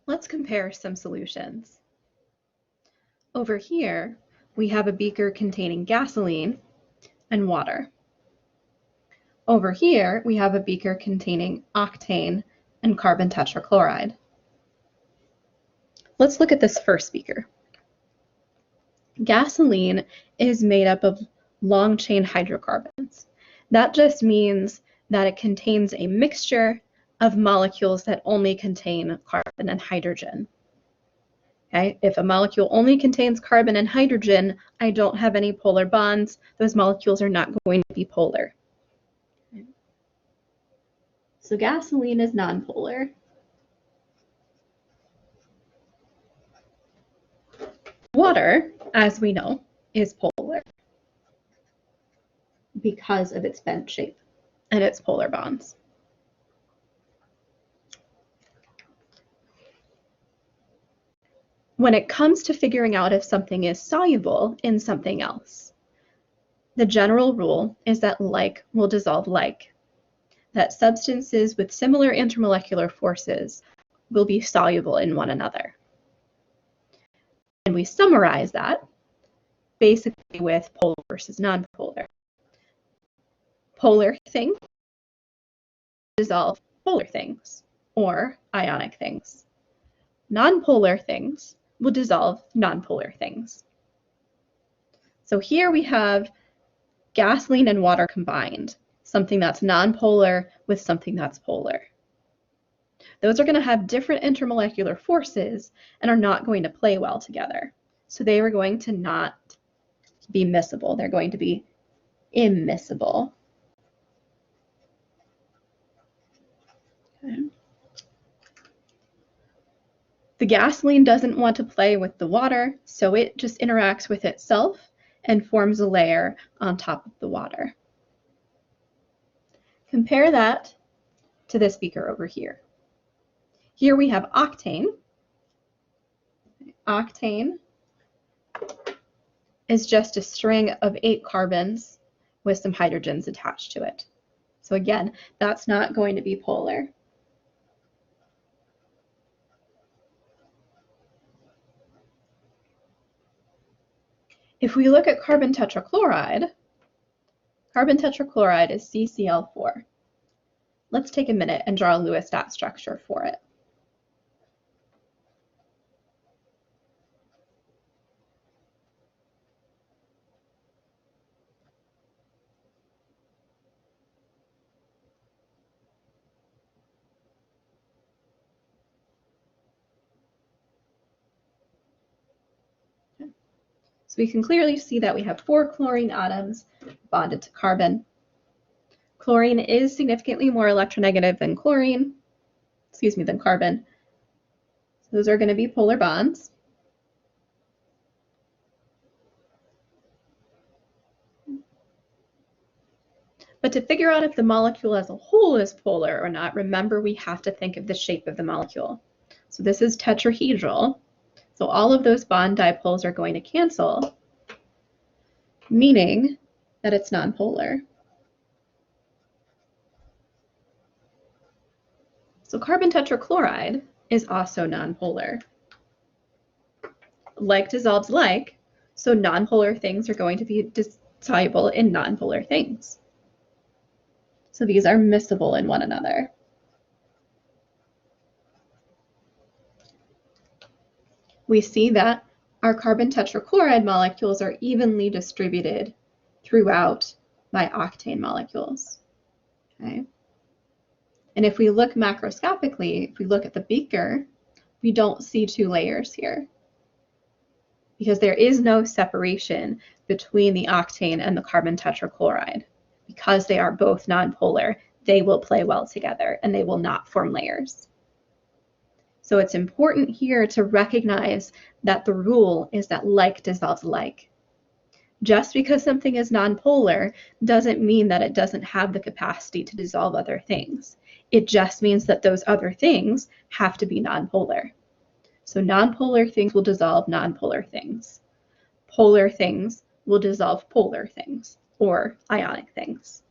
Let's compare some solutions. Over here, we have a beaker containing gasoline and water. Over here, we have a beaker containing octane and carbon tetrachloride. Let's look at this first beaker. Gasoline is made up of long-chain hydrocarbons. That just means that it contains a mixture of molecules that only contain carbon and hydrogen. Okay? If a molecule only contains carbon and hydrogen, I don't have any polar bonds. Those molecules are not going to be polar. So gasoline is nonpolar. Water, as we know, is polar because of its bent shape and its polar bonds. When it comes to figuring out if something is soluble in something else, the general rule is that like will dissolve like, that substances with similar intermolecular forces will be soluble in one another. And we summarize that basically with polar versus nonpolar. Polar things dissolve polar things or ionic things. Nonpolar things will dissolve nonpolar things. So here we have gasoline and water combined, something that's nonpolar with something that's polar. Those are going to have different intermolecular forces and are not going to play well together. So they are going to not be miscible. They're going to be immiscible. Okay. The gasoline doesn't want to play with the water, so it just interacts with itself and forms a layer on top of the water. Compare that to this beaker over here. Here we have octane. Octane is just a string of 8 carbons with some hydrogens attached to it. So again, that's not going to be polar. If we look at carbon tetrachloride is CCl4. Let's take a minute and draw a Lewis dot structure for it. So we can clearly see that we have 4 chlorine atoms bonded to carbon. Chlorine is significantly more electronegative than carbon. So those are going to be polar bonds. But to figure out if the molecule as a whole is polar or not, remember we have to think of the shape of the molecule. So this is tetrahedral. So all of those bond dipoles are going to cancel, meaning that it's nonpolar. So carbon tetrachloride is also nonpolar. Like dissolves like, so nonpolar things are going to be soluble in nonpolar things. So these are miscible in one another. We see that our carbon tetrachloride molecules are evenly distributed throughout my octane molecules. Okay? And if we look macroscopically, if we look at the beaker, we don't see 2 layers here because there is no separation between the octane and the carbon tetrachloride. Because they are both nonpolar, they will play well together and they will not form layers. So it's important here to recognize that the rule is that like dissolves like. Just because something is nonpolar doesn't mean that it doesn't have the capacity to dissolve other things. It just means that those other things have to be nonpolar. So nonpolar things will dissolve nonpolar things. Polar things will dissolve polar things or ionic things.